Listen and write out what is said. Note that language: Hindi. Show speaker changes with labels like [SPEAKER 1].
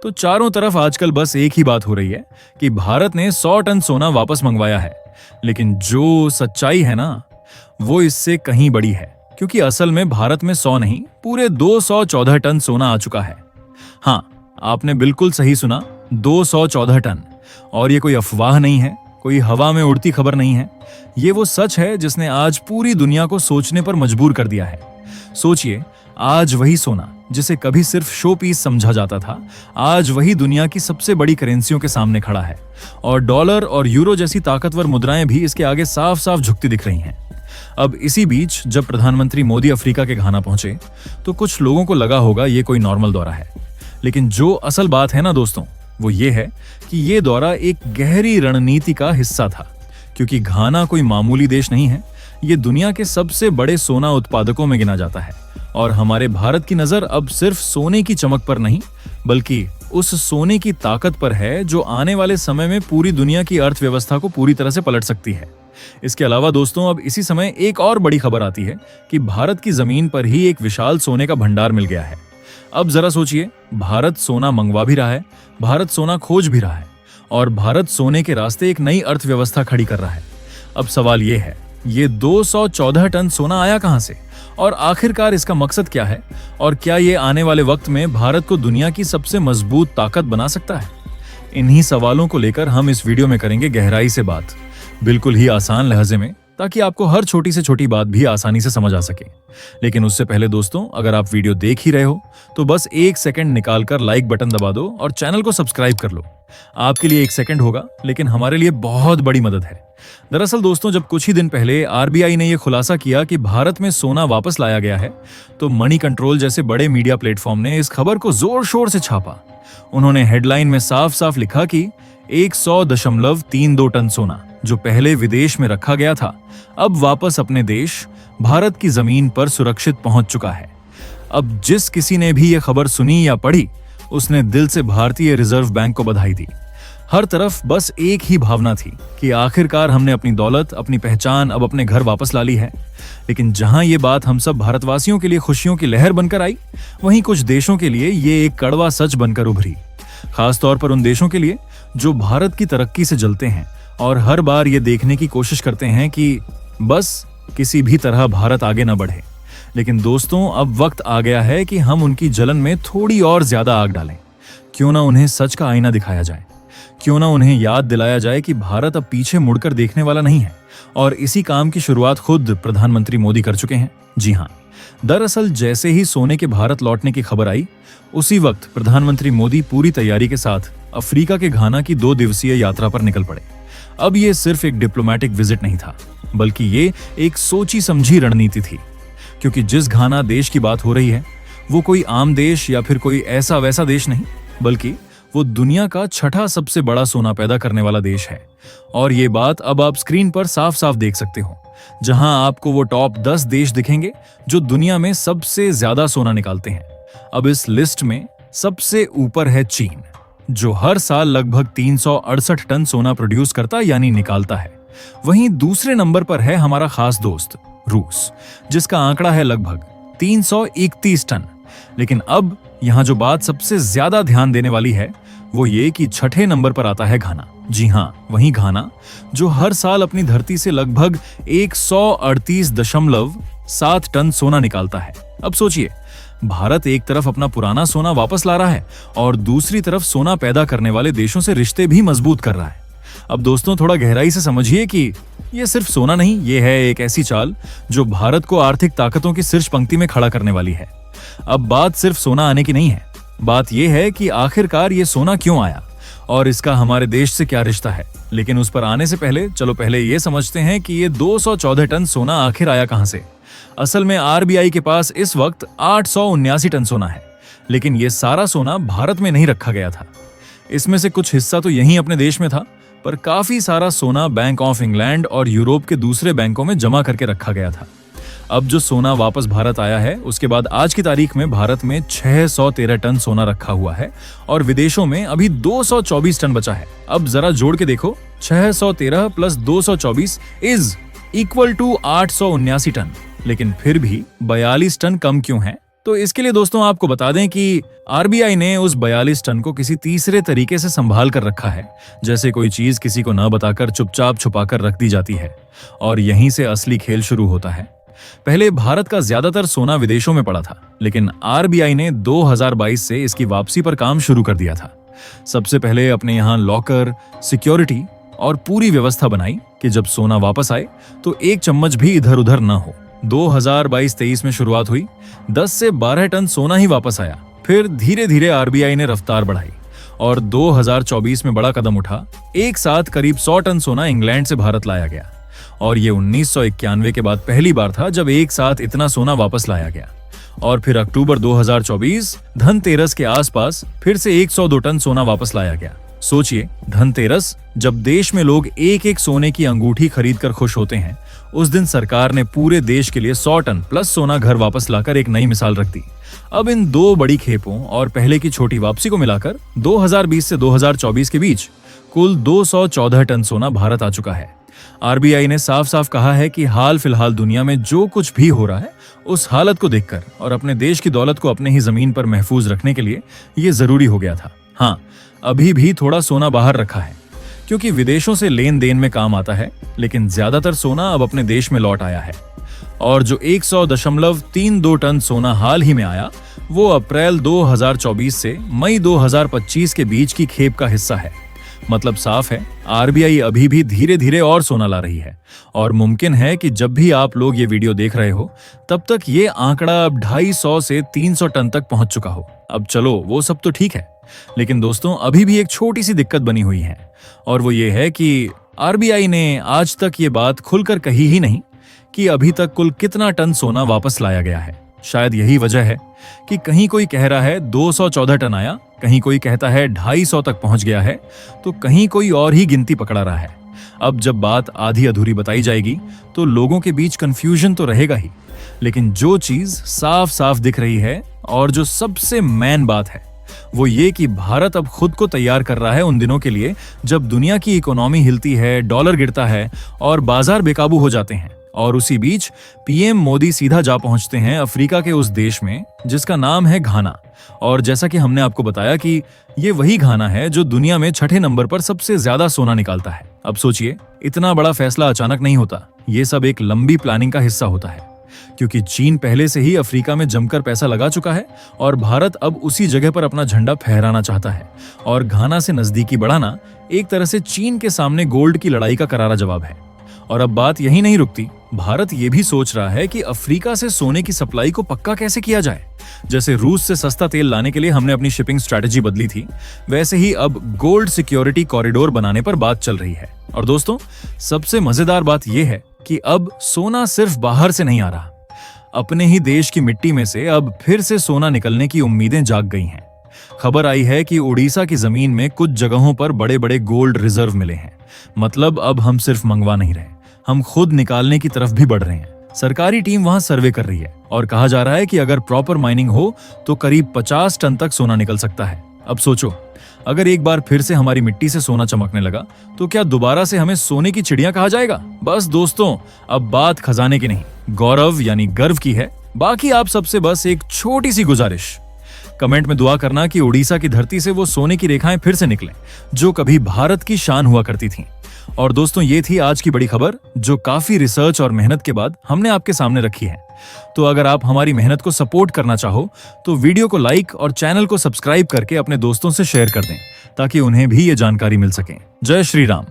[SPEAKER 1] तो चारों तरफ आजकल बस एक ही बात हो रही है कि भारत ने 100 टन सोना वापस मंगवाया है। लेकिन जो सच्चाई है ना, वो इससे कहीं बड़ी है, क्योंकि असल में भारत में 100 नहीं, पूरे 214 टन सोना आ चुका है। हाँ, आपने बिल्कुल सही सुना, 214 टन। और ये कोई अफवाह नहीं है, कोई हवा में उड़ती खबर नहीं है। ये वो सच है जिसने आज पूरी दुनिया को सोचने पर मजबूर कर दिया है। सोचिए, आज वही सोना जिसे कभी सिर्फ शो पीस समझा जाता था, आज वही दुनिया की सबसे बड़ी करेंसियों के सामने खड़ा है। और डॉलर और यूरो जैसी ताकतवर मुद्राएं भी इसके आगे साफ साफ झुकती दिख रही हैं। अब इसी बीच जब प्रधानमंत्री मोदी अफ्रीका के घाना पहुंचे, तो कुछ लोगों को लगा होगा ये कोई नॉर्मल दौरा है। लेकिन जो असल बात है ना दोस्तों, वो ये है कि ये दौरा एक गहरी रणनीति का हिस्सा था। क्योंकि घाना कोई मामूली देश नहीं है, ये दुनिया के सबसे बड़े सोना उत्पादकों में गिना जाता है। और हमारे भारत की नजर अब सिर्फ सोने की चमक पर नहीं, बल्कि उस सोने की ताकत पर है जो आने वाले समय में पूरी दुनिया की अर्थव्यवस्था को पूरी तरह से पलट सकती है। इसके अलावा दोस्तों, अब इसी समय एक और बड़ी खबर आती है कि भारत की जमीन पर ही एक विशाल सोने का भंडार मिल गया है। अब जरा सोचिए, भारत सोना मंगवा भी रहा है, भारत सोना खोज भी रहा है, और भारत सोने के रास्ते एक नई अर्थव्यवस्था खड़ी कर रहा है। अब सवाल ये है, ये 214 टन सोना आया कहां से, और आखिरकार इसका मकसद क्या है, और क्या ये आने वाले वक्त में भारत को दुनिया की सबसे मजबूत ताकत बना सकता है? इन्हीं सवालों को लेकर हम इस वीडियो में करेंगे गहराई से बात, बिल्कुल ही आसान लहजे में, ताकि आपको हर छोटी से छोटी बात भी आसानी से समझ आ सके। लेकिन उससे पहले दोस्तों, अगर आप वीडियो देख ही रहे हो तो बस 1 सेकंड निकालकर लाइक बटन दबा दो और चैनल को सब्सक्राइब कर लो। आपके लिए 1 सेकंड होगा, लेकिन हमारे लिए बहुत बड़ी मदद है। दरअसल दोस्तों, जब कुछ ही दिन पहले आरबीआई ने यह खुलासा किया कि भारत में सोना वापस लाया गया है, तो मनी कंट्रोल जैसे बड़े मीडिया प्लेटफॉर्म ने इस खबर को जोर शोर से छापा। उन्होंने हेडलाइन में साफ साफ लिखा कि 100.32 टन सोना जो पहले विदेश में रखा गया था, अब वापस अपने देश भारत की जमीन पर सुरक्षित पहुंच चुका है। अब जिस किसी ने भी यह खबर सुनी या पढ़ी, उसने दिल से भारतीय रिजर्व बैंक को बधाई दी। हर तरफ बस एक ही भावना थी कि आखिरकार हमने अपनी दौलत, अपनी पहचान अब अपने घर वापस ला ली है। लेकिन जहां ये बात हम सब भारतवासियों के लिए खुशियों की लहर बनकर आई, वहीं कुछ देशों के लिए ये एक कड़वा सच बनकर उभरी। खासतौर पर उन देशों के लिए जो भारत की तरक्की से जलते हैं और हर बार ये देखने की कोशिश करते हैं कि बस किसी भी तरह भारत आगे न बढ़े। लेकिन दोस्तों, अब वक्त आ गया है कि हम उनकी जलन में थोड़ी और ज्यादा आग डालें। क्यों ना उन्हें सच का आईना दिखाया जाए, क्यों ना उन्हें याद दिलाया जाए कि भारत अब पीछे मुड़कर देखने वाला नहीं है। और इसी काम की शुरुआत खुद प्रधानमंत्री मोदी कर चुके हैं। जी हाँ, दरअसल जैसे ही सोने के भारत लौटने की खबर आई, उसी वक्त प्रधानमंत्री मोदी पूरी तैयारी के साथ अफ्रीका के घाना की 2 दिवसीय यात्रा पर निकल पड़े। अब ये सिर्फ एक डिप्लोमैटिक विजिट नहीं था, बल्कि ये एक सोची समझी रणनीति थी। क्योंकि जिस घाना देश की बात हो रही है, वो कोई आम देश या फिर कोई ऐसा वैसा देश नहीं, बल्कि वो दुनिया का 6ठा सबसे बड़ा सोना पैदा करने वाला देश है। और ये बात अब आप स्क्रीन पर साफ साफ देख सकते हो, जहां आपको वो टॉप 10 देश दिखेंगे जो दुनिया में सबसे ज्यादा सोना निकालते हैं। अब इस लिस्ट में सबसे ऊपर है चीन, जो हर साल लगभग 368 टन सोना प्रोड्यूस करता यानी निकालता है। वहीं दूसरे नंबर पर है हमारा खास दोस्त रूस, जिसका आंकड़ा है लगभग 331 टन। लेकिन अब यहां जो बात सबसे ज्यादा ध्यान देने वाली है, वो ये कि 6ठे नंबर पर आता है घाना। जी हाँ, वही घाना जो हर साल अपनी धरती से लगभग 138.7 टन सोना निकालता है। अब सोचिए, भारत एक तरफ अपना पुराना सोना वापस ला रहा है और दूसरी तरफ सोना पैदा करने वाले देशों से रिश्ते भी मजबूत कर रहा है। अब दोस्तों, थोड़ा गहराई से समझिए कि यह सिर्फ सोना नहीं, यह है एक ऐसी चाल जो भारत को आर्थिक ताकतों की शीर्ष पंक्ति में खड़ा करने वाली है। अब बात सिर्फ सोना आने की नहीं है, बात यह है कि आखिरकार ये सोना क्यों आया और इसका हमारे देश से क्या रिश्ता है। लेकिन उस पर आने से पहले चलो पहले ये समझते हैं कि ये 214 टन सोना आखिर आया कहां से। असल में आरबीआई के पास इस वक्त 879 टन सोना है, लेकिन ये सारा सोना भारत में नहीं रखा गया था। इसमें से कुछ हिस्सा तो यहीं अपने देश में था, पर काफी सारा सोना बैंक ऑफ इंग्लैंड और यूरोप के दूसरे बैंकों में जमा करके रखा गया था। अब जो सोना वापस भारत आया है, उसके बाद आज की तारीख में भारत में 613 टन सोना रखा हुआ है और विदेशों में अभी 224 टन बचा है। अब जरा जोड़ के देखो, 613 plus 224 is equal to 879 ton. लेकिन फिर भी 42 टन कम क्यों है? तो इसके लिए दोस्तों आपको बता दें कि आरबीआई ने उस 42 टन को किसी तीसरे तरीके से संभाल कर रखा है, जैसे कोई चीज किसी को न बताकर चुपचाप छुपाकर रख दी जाती है। और यहीं से असली खेल शुरू होता है। पहले भारत का ज्यादातर सोना विदेशों में पड़ा था, लेकिन आरबीआई ने 2022 से इसकी वापसी पर काम शुरू कर दिया था। सबसे पहले अपने यहाँ लॉकर, सिक्योरिटी और पूरी व्यवस्था बनाई कि जब सोना वापस आए तो एक चम्मच भी इधर उधर ना हो। 2022-23 में शुरुआत हुई, 10 से 12 टन सोना ही वापस आया। फिर धीरे धीरे आरबीआई ने रफ्तार बढ़ाई और 2024 में बड़ा कदम उठा। एक साथ करीब 100 टन सोना इंग्लैंड से भारत लाया गया और ये 1991 के बाद पहली बार था जब एक साथ इतना सोना वापस लाया गया। और फिर अक्टूबर 2024 धनतेरस के आसपास फिर से 102 टन सोना वापस लाया गया। सोचिए, धनतेरस जब देश में लोग एक एक सोने की अंगूठी खरीद कर खुश होते हैं, उस दिन सरकार ने पूरे देश के लिए 100 टन प्लस सोना घर वापस लाकर एक नई मिसाल रख दी। अब इन दो बड़ी खेपों और पहले की छोटी वापसी को मिलाकर 2020 से 2024 के बीच कुल 214 टन सोना भारत आ चुका है। आरबीआई ने साफ साफ कहा है कि हाल फिलहाल दुनिया में जो कुछ भी हो रहा है, उस हालत को देखकर और अपने देश की दौलत को अपने ही जमीन पर महफूज रखने के लिए ये जरूरी हो गया था। हाँ, अभी भी थोड़ा सोना बाहर रखा है क्योंकि विदेशों से लेन देन में काम आता है, लेकिन ज्यादातर सोना अब अपने देश में लौट आया है। और जो 100.32 टन सोना हाल ही में आया, वो अप्रैल 2024 से मई 2025 के बीच की खेप का हिस्सा है। मतलब साफ है, आरबीआई अभी भी धीरे धीरे और सोना ला रही है और मुमकिन है कि जब भी आप लोग ये वीडियो देख रहे हो तब तक ये आंकड़ा अब 250 से 300 टन तक पहुंच चुका हो। अब चलो, वो सब तो ठीक है, लेकिन दोस्तों अभी भी एक छोटी सी दिक्कत बनी हुई है और वो ये है कि आरबीआई ने आज तक ये बात खुलकर कही ही नहीं कि अभी तक कुल कितना टन सोना वापस लाया गया है। शायद यही वजह है कि कहीं कोई कह रहा है 214 टन आया, कहीं कोई कहता है 250 तक पहुंच गया है, तो कहीं कोई और ही गिनती पकड़ा रहा है। अब जब बात आधी अधूरी बताई जाएगी तो लोगों के बीच कंफ्यूजन तो रहेगा ही, लेकिन जो चीज साफ साफ दिख रही है और जो सबसे मेन बात है वो ये कि भारत अब खुद को तैयार कर रहा है उन दिनों के लिए जब दुनिया की इकोनॉमी हिलती है, डॉलर गिरता है और बाजार बेकाबू हो जाते हैं। और उसी बीच पीएम मोदी सीधा जा पहुंचते हैं अफ्रीका के उस देश में जिसका नाम है घाना। और जैसा कि हमने आपको बताया कि ये वही घाना है जो दुनिया में 6ठे नंबर पर सबसे ज्यादा सोना निकालता है। अब सोचिए, इतना बड़ा फैसला अचानक नहीं होता, ये सब एक लंबी प्लानिंग का हिस्सा होता है, क्योंकि चीन पहले से ही अफ्रीका में जमकर पैसा लगा चुका है और भारत अब उसी जगह पर अपना झंडा फहराना चाहता है। और घाना से नजदीकी बढ़ाना एक तरह से चीन के सामने गोल्ड की लड़ाई का करारा जवाब है। और अब बात यही नहीं रुकती, भारत ये भी सोच रहा है कि अफ्रीका से सोने की सप्लाई को पक्का कैसे किया जाए। जैसे रूस से सस्ता तेल लाने के लिए हमने अपनी शिपिंग स्ट्रेटजी बदली थी, वैसे ही अब गोल्ड सिक्योरिटी कॉरिडोर बनाने पर बात चल रही है। और दोस्तों, सबसे मजेदार बात यह है कि अब सोना सिर्फ बाहर से नहीं आ रहा, अपने ही देश की मिट्टी में से अब फिर से सोना निकलने की उम्मीदें जाग गई हैं। खबर आई है कि उड़ीसा की जमीन में कुछ जगहों पर बड़े बड़े गोल्ड रिजर्व मिले हैं। मतलब अब हम सिर्फ मंगवा नहीं रहे, हम खुद निकालने की तरफ भी बढ़ रहे हैं। सरकारी टीम वहां सर्वे कर रही है और कहा जा रहा है कि अगर प्रॉपर माइनिंग हो तो करीब 50 टन तक सोना निकल सकता है। अब सोचो, अगर एक बार फिर से हमारी मिट्टी से सोना चमकने लगा तो क्या दोबारा से हमें सोने की चिड़िया कहा जाएगा? बस दोस्तों, अब बात खजाने की नहीं, गौरव यानी गर्व की है। बाकी आप सबसे बस एक छोटी सी गुजारिश, कमेंट में दुआ करना कि उड़ीसा की धरती से वो सोने की रेखाएं फिर से निकलें जो कभी भारत की शान हुआ करती थीं। और दोस्तों, ये थी आज की बड़ी खबर जो काफी रिसर्च और मेहनत के बाद हमने आपके सामने रखी है। तो अगर आप हमारी मेहनत को सपोर्ट करना चाहो तो वीडियो को लाइक और चैनल को सब्सक्राइब करके अपने दोस्तों से शेयर कर दें ताकि उन्हें भी ये जानकारी मिल सके। जय श्री राम।